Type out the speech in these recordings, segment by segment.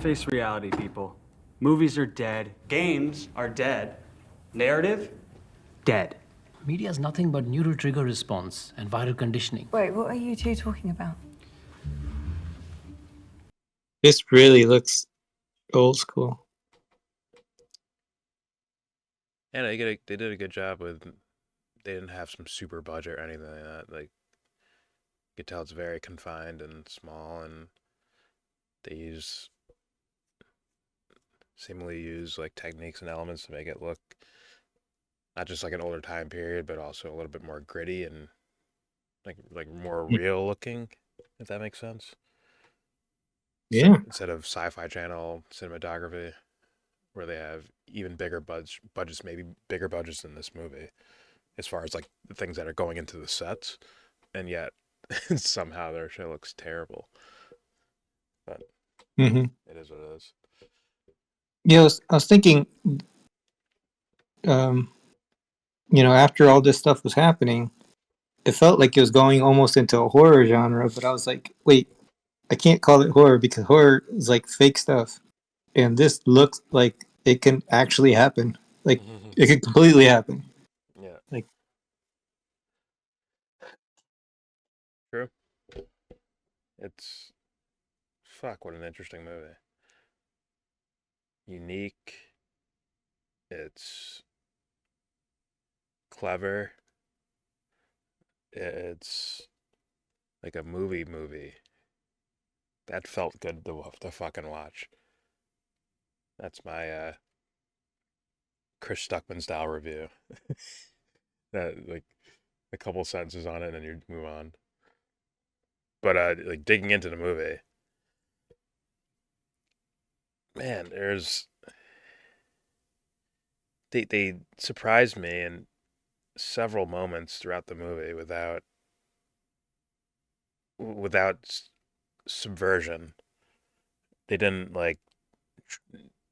Face reality, people. Movies are dead. Games are dead. Narrative? Dead. Media is nothing but neural trigger response and viral conditioning. Wait, what are you two talking about? This really looks old school. And they did a good job with. They didn't have some super budget or anything like that. Like, you could tell it's very confined and small, and they seemingly use like techniques and elements to make it look not just like an older time period, but also a little bit more gritty and like more real looking, if that makes sense. Yeah. Instead of Sci-Fi Channel cinematography, where they have even bigger budgets, maybe bigger budgets than this movie, as far as like the things that are going into the sets, and yet somehow their show looks terrible. But it is what it is. Yeah, I was thinking, after all this stuff was happening, it felt like it was going almost into a horror genre, but I was like, wait, I can't call it horror because horror is like fake stuff. And this looks like it can actually happen. Like, it could completely happen. Yeah. Like, true. It's what an interesting movie. Unique. It's clever. It's like a movie. That felt good to fucking watch. That's my Chris Stuckman style review. That like a couple sentences on it and then you move on. But like digging into the movie, man, they surprised me in several moments throughout the movie without subversion. They didn't like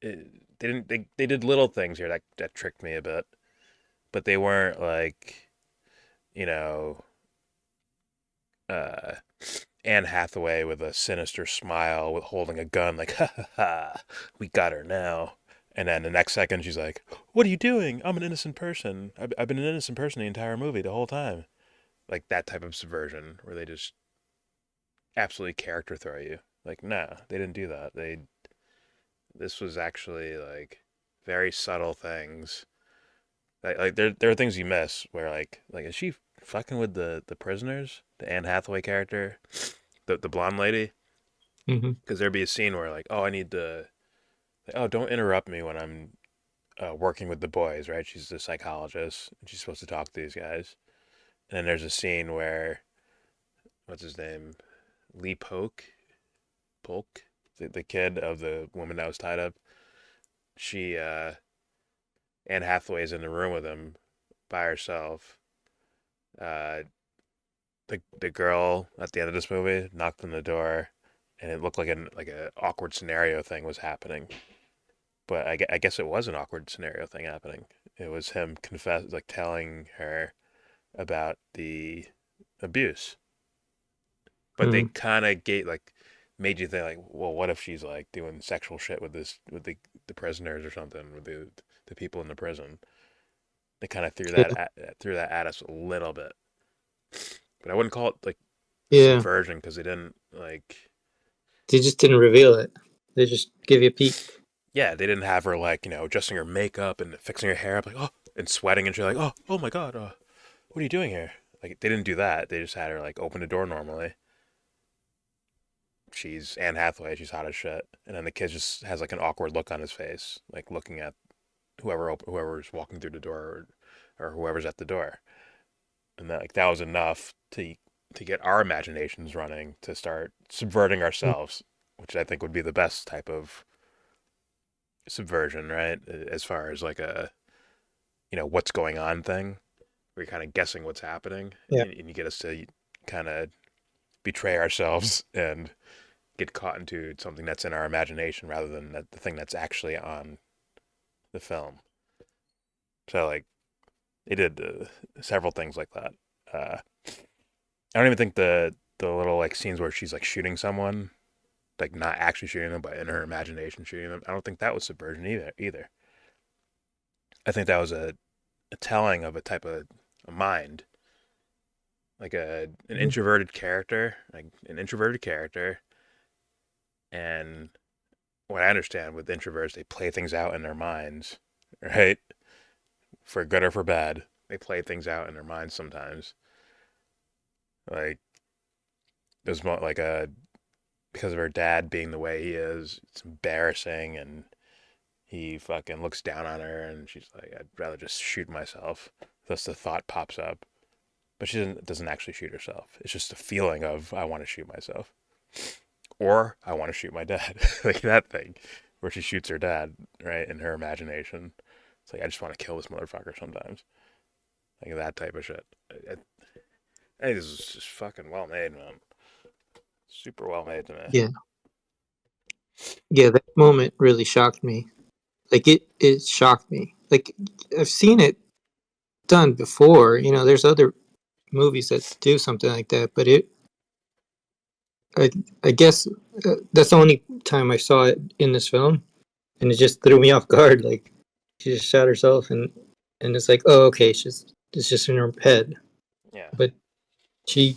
they did little things here that tricked me a bit, but they weren't like, you know, Anne Hathaway with a sinister smile with holding a gun like, ha ha ha, we got her now. And then the next second she's like, what are you doing? I'm an innocent person. I've been an innocent person the entire movie, the whole time. Like that type of subversion where they just absolutely character throw you. Like, nah, they didn't do that. This was actually like very subtle things. Like there are things you miss where like is she fucking with the prisoners? The Anne Hathaway character, the blonde lady. Because there'd be a scene where like, oh, I need to, like, oh, don't interrupt me when I'm working with the boys, right? She's a psychologist and she's supposed to talk to these guys. And then there's a scene where, what's his name, Lee Polk, the kid of the woman that was tied up. She Anne Hathaway's in the room with him by herself. The girl at the end of this movie knocked on the door, and it looked like an awkward scenario thing was happening. But I guess it was an awkward scenario thing happening. It was him telling her about the abuse. But they kind of made you think like, well, what if she's like doing sexual shit with the prisoners or something, with the people in the prison? They kind of threw that at us a little bit. But I wouldn't call it like subversion because they didn't like. They just didn't reveal it. They just give you a peek. Yeah, they didn't have her like adjusting her makeup and fixing her hair up like and sweating and she's like oh my god what are you doing here? Like they didn't do that. They just had her like open the door normally. She's Anne Hathaway. She's hot as shit, and then the kid just has like an awkward look on his face, like looking at whoever's walking through the door or whoever's at the door. And that was enough to get our imaginations running to start subverting ourselves, which I think would be the best type of subversion, right? As far as like a what's going on thing, where you're kind of guessing what's happening, and you get us to kind of betray ourselves and get caught into something that's in our imagination rather than the thing that's actually on the film. So like they did several things like that. I don't even think the little like scenes where she's like shooting someone like not actually shooting them, but in her imagination shooting them. I don't think that was subversion either. I think that was a telling of a type of a mind, like an introverted character, and what I understand with introverts, they play things out in their minds, right? For good or for bad, they play things out in their minds sometimes. Like there's more like a because of her dad being the way he is, it's embarrassing, and he fucking looks down on her, and she's like, I'd rather just shoot myself. Thus the thought pops up, but she doesn't actually shoot herself. It's just a feeling of I want to shoot myself, or I want to shoot my dad, like that thing, where she shoots her dad right in her imagination. It's like I just want to kill this motherfucker sometimes, like that type of shit. I think this is just fucking well made, man. Super well made to me. Yeah, yeah, that moment really shocked me. Like it shocked me. Like I've seen it done before. You know, there's other movies that do something like that, but I, I guess that's the only time I saw it in this film, and it just threw me off guard. Like she just shot herself, and it's like, oh, okay, it's just in her head. Yeah. But she,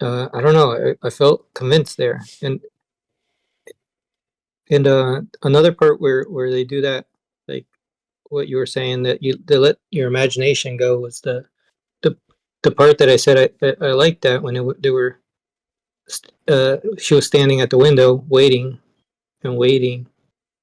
I don't know, I felt convinced there, and another part where they do that, like what you were saying, that they let your imagination go was the the part that I said I liked that when they were she was standing at the window waiting and waiting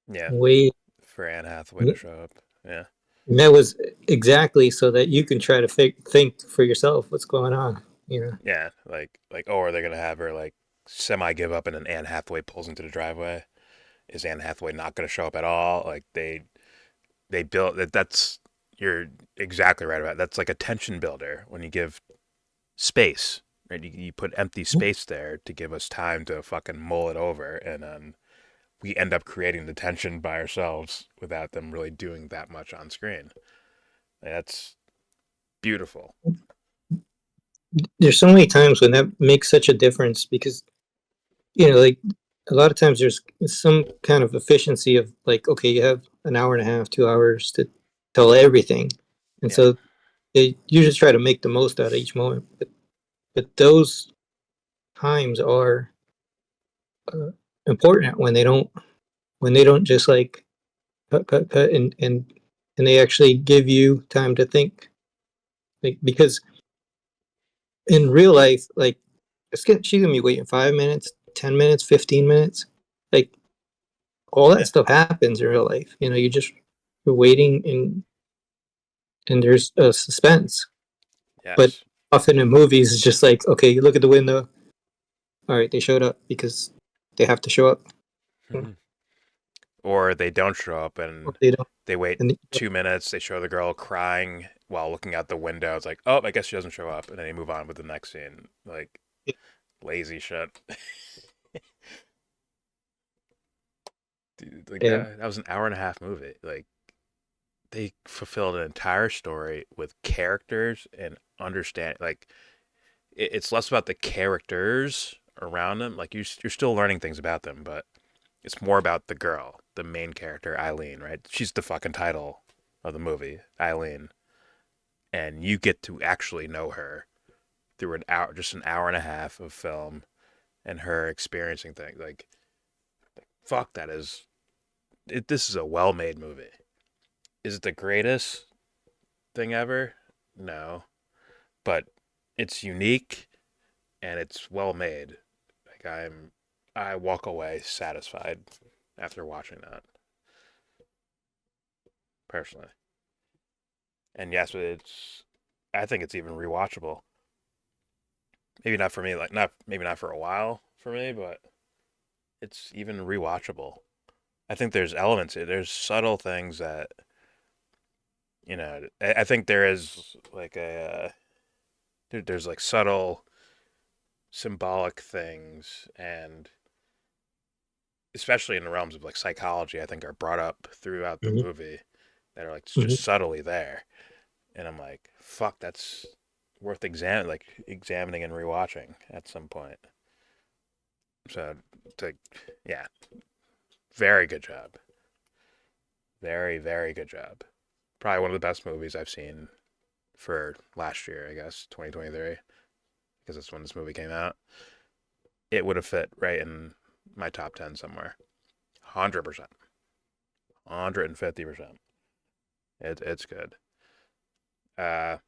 Yeah. and waiting. For Anne Hathaway to show up. Yeah. And that was exactly so that you can try to think for yourself what's going on. You know. Yeah. Like oh, are they gonna have her like semi give up and then Anne Hathaway pulls into the driveway? Is Anne Hathaway not gonna show up at all? Like they built that. That's you're exactly right about it. That's like a tension builder when you give space. Right, you put empty space there to give us time to fucking mull it over, and then we end up creating the tension by ourselves without them really doing that much on screen. That's beautiful. There's so many times when that makes such a difference because like a lot of times there's some kind of efficiency of like, okay, you have an hour and a half, 2 hours to tell everything, and Yeah. so they usually try to make the most out of each moment. But those times are uh, important when they don't just like cut and they actually give you time to think, like, because in real life, like she's gonna be waiting 5 minutes, 10 minutes, 15 minutes, like all that Yeah. stuff happens in real life. You're waiting and there's a suspense. But Yes. often in movies, it's just like, okay, you look at the window. All right, they showed up because they have to show up. Or they don't show up Or and they don't. they wait And 2 minutes. They show the girl crying while looking out the window. It's like, oh, I guess she doesn't show up, and then they move on with the next scene. Like lazy shit. Dude, like yeah, that was an hour and a half movie. Like they fulfilled an entire story with characters and understand. Like it's less about the characters around them. Like you're still learning things about them, but it's more about the girl, the main character, Eileen. Right? She's the fucking title of the movie, Eileen, and you get to actually know her through just an hour and a half of film, and her experiencing things. Like fuck, that is. This is a well-made movie. Is it the greatest thing ever? No, but it's unique and it's well made. Like I walk away satisfied after watching that personally. And yes, I think it's even rewatchable. Maybe not for me, like not maybe not for a while for me, but it's even rewatchable. I think there's elements, there's subtle things that I think there is like there's like subtle symbolic things, and especially in the realms of like psychology, I think are brought up throughout the mhm, movie that are like mhm. just subtly there. And I'm like, fuck, that's worth examining and rewatching at some point. So, to, yeah, very good job. Very, very good job. Probably one of the best movies I've seen for last year, I guess, 2023, because that's when this movie came out. It would have fit right in my top 10 somewhere. 100%. 150%. It's good. Uh,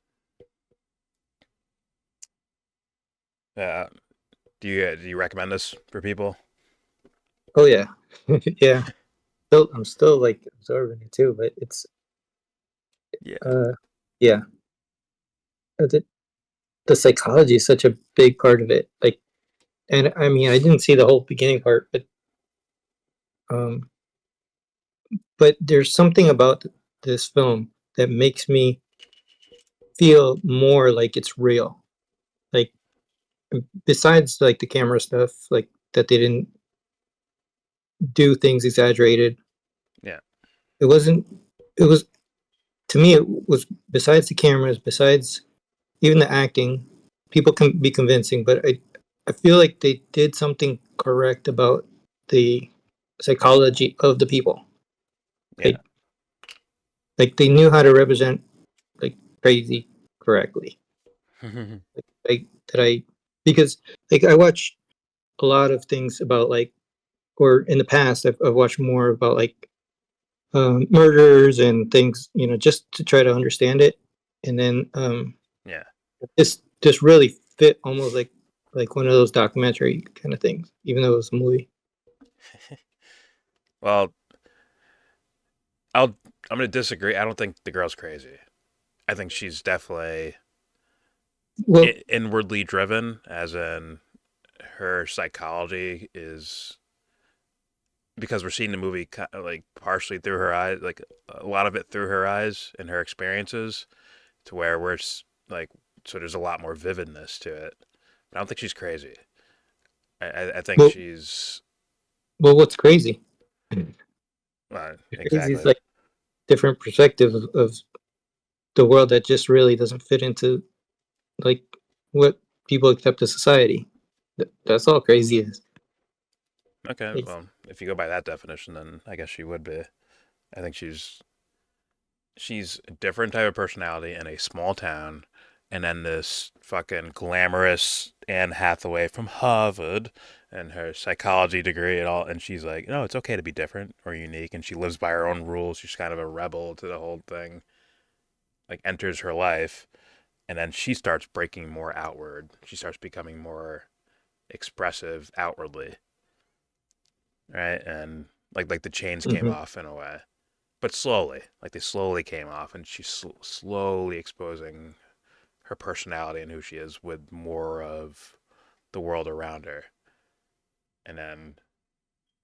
uh, do you recommend this for people? Oh yeah, yeah. I'm still like absorbing it too, but it's Yeah. uh, yeah. The the psychology is such a big part of it. Like, and I mean, I didn't see the whole beginning part, um, but there's something about this film that makes me feel more like it's real. Like, besides like the camera stuff, like that they didn't do things exaggerated. Yeah. It wasn't. It was to me. It was besides the cameras, besides even the acting. People can be convincing, but I feel like they did something correct about the psychology of the people. Yeah. Like like they knew how to represent like crazy correctly. Like that I because like I watch a lot of things about like or in the past I've watched more about like murders and things, you know, just to try to understand it. And then Yeah. this really fit almost like one of those documentary kind of things, even though it was a movie. Well, I'll I'm gonna disagree. I don't think the girl's crazy. I think she's definitely Well, inwardly driven, as in her psychology is because we're seeing the movie like partially through her eyes, like a lot of it through her eyes and her experiences, to where we're like, so there's a lot more vividness to it. But I don't think she's crazy. I think well, she's what's crazy? Crazy is exactly. like different perspective of the world that just really doesn't fit into like what people accept as society. That's all crazy is. Okay, It's, well, if you go by that definition, then I guess she would be. I think she's a different type of personality in a small town, and then this fucking glamorous Anne Hathaway from Harvard and her psychology degree and all, and she's like, no, it's okay to be different or unique, and she lives by her own rules. She's kind of a rebel to the whole thing. Like enters her life, and then she starts breaking more outward. She starts becoming more expressive outwardly, right? And like the chains came mhm, off in a way, but slowly. Like they slowly came off, and she's slowly exposing her personality and who she is with more of the world around her. And then,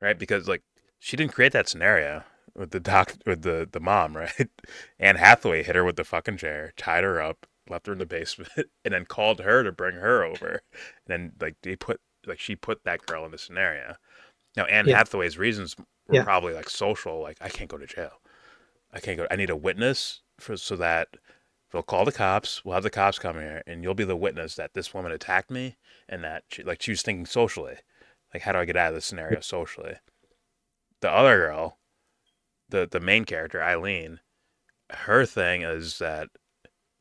right, because like she didn't create that scenario with the mom, right? Anne Hathaway hit her with the fucking chair, tied her up, left her in the basement, and then called her to bring her over. And then like she put that girl in the scenario. Now Anne yeah, Hathaway's reasons were yeah, probably like social, like I can't go to jail. I can't go. I need a witness for so that they'll call the cops. We'll have the cops come here, and you'll be the witness that this woman attacked me, and that she was thinking socially, like how do I get out of this scenario socially? The other girl, the main character Eileen, her thing is that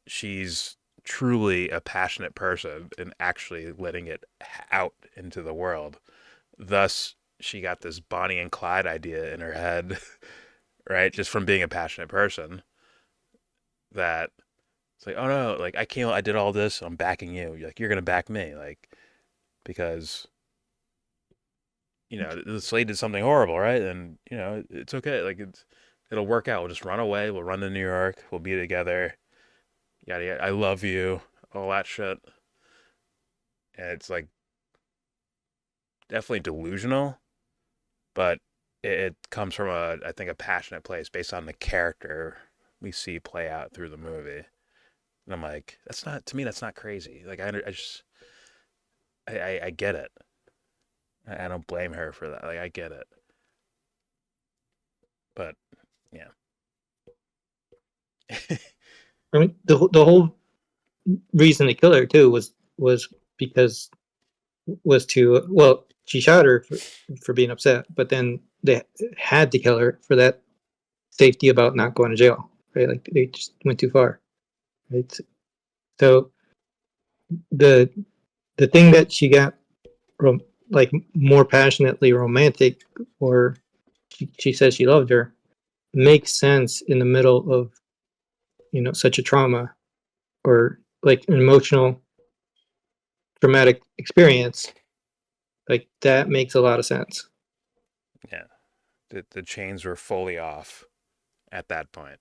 she's truly a passionate person and actually letting it out into the world. Thus, she got this Bonnie and Clyde idea in her head, right? Just from being a passionate person that it's like, oh no, like I did all this, I'm backing you. You're like, you're gonna back me, like because the Slade did something horrible, right? And it's okay, like it'll work out. We'll just run away. We'll run to New York. We'll be together. Yada yada. I love you. All that shit. And it's like definitely delusional, but it comes from I think a passionate place based on the character we see play out through the movie. And I'm like, that's not to me. That's not crazy. Like I just I get it. I don't blame her for that. Like I get it, but yeah, I mean the whole reason to kill her too was because was to well she shot her for being upset, but then they had to kill her for that safety about not going to jail, right? Like they just went too far, right? So the the thing that she got like more passionately romantic, or she says she loved her, makes sense in the middle of such a trauma or like an emotional traumatic experience. Like that makes a lot of sense. Yeah. The chains were fully off at that point,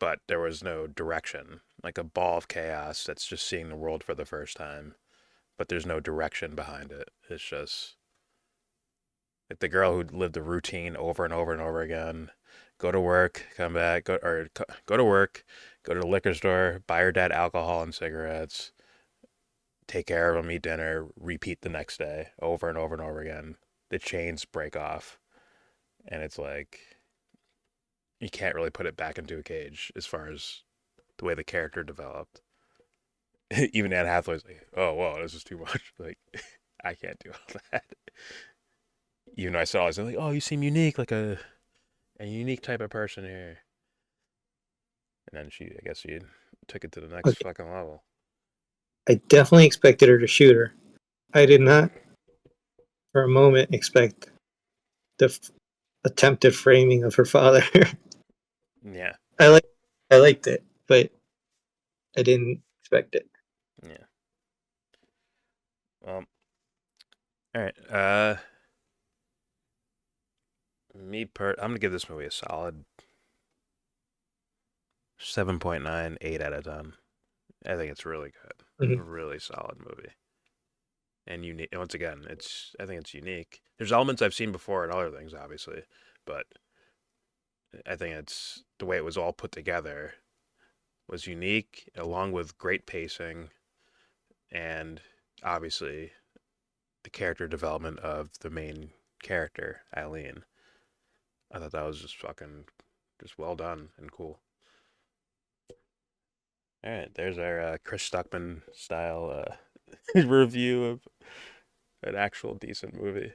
but there was no direction. Like a ball of chaos that's just seeing the world for the first time, but there's no direction behind it. It's just like the girl who lived the routine over and over and over again. Go to work, come back, go to work, go to the liquor store, buy her dad alcohol and cigarettes, take care of him, eat dinner, repeat the next day, over and over and over again. The chains break off, and it's like you can't really put it back into a cage as far as the way the character developed. Even Anne Hathaway's like, "Oh, whoa, this is too much." Like, I can't do all that. Even though I said all this, like, "Oh, you seem unique, like a unique type of person here." And then I guess she took it to the next Okay, fucking level. I definitely expected her to shoot her. I did not for a moment expect the attempted framing of her father. Yeah, I like I liked it, but I didn't expect it. yeah. Well, all right. I'm gonna give this movie a solid 7.9, 8 out of 10. I think it's really good, Mhm. really solid movie, and unique. Once again, I think it's unique. There's elements I've seen before and other things, obviously, but I think it's the way it was all put together was unique, along with great pacing and obviously the character development of the main character, Eileen. I thought that was just well done and cool. All right, there's our Chris Stuckman style review of an actual decent movie.